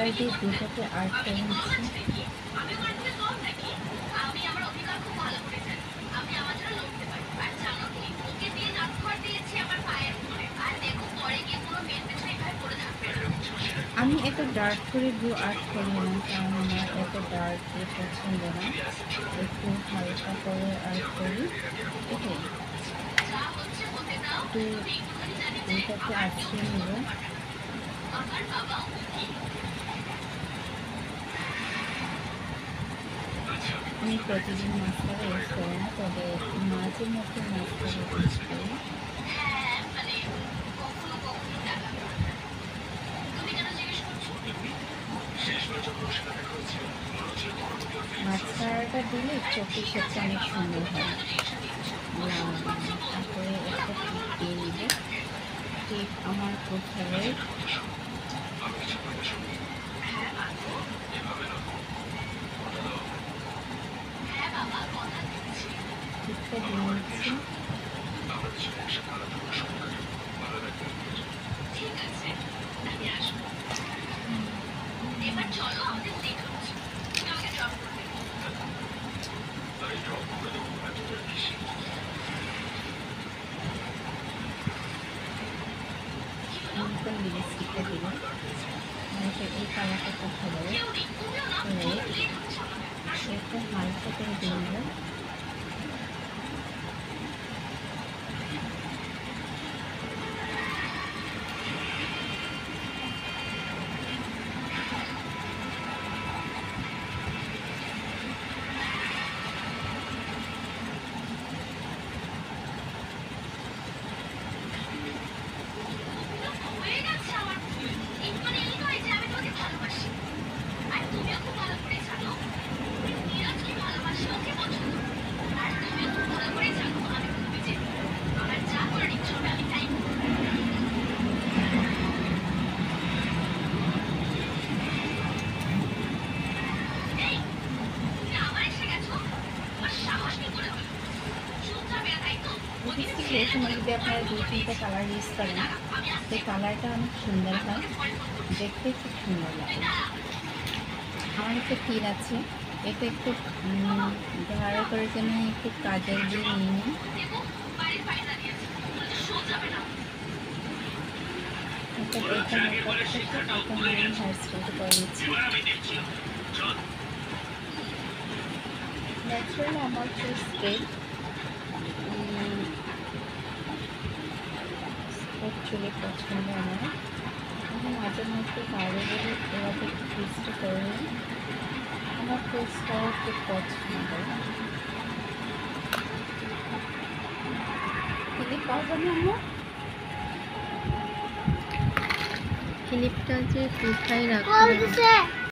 Colour দিয়ে দুটোকে art করে নিচ্ছি। আমি এত ডার্ক করে ব্লু আর্ট করি না, কারণ আমার এত ডার্ক পছন্দ না, একটু হালকা করে আর্ট করি। এটাই একটু এটাকে আঁচড়ে নেব। আমি প্রতিদিন মাস্কারা ইউজ করি না, তবে মাঝে মধ্যে মাস্কারা ইউজ করি। মাস্কারাটা দিলে চোখের শেপটা অনেক সুন্দর হয়। তারপরে একটা টিপ দিয়ে নেব। টিপ আমার কোথায় টিপটা দিয়ে নিচ্ছি। লিপস্টিকটা দিব, এই কালারটা খুব ভালো, এটা হালকা করে দিয়ে নেব। এই সময় যদি আপনারা 2-3টা কালার ইউজ করেন, সেই কালারটা অনেক সুন্দর হয়, দেখতে খুব সুন্দর লাগে। আমার একটা তীর আছে, এটা একটু গাঢ় করার জন্য একটু কাজল দিয়ে নিয়ে নিই। ন্যাচারাল আমার স্ট্রেট চুলে পছন্দ আমার, আমি মাঝে মধ্যে বাইরে গেলে এভাবে একটু টুইস্ট করে নিই। আমার টুইস্ট করা খুব পছন্দ। ক্লিপ পাওয়া না আমার ক্লিপটা যে কোথায় রাখবো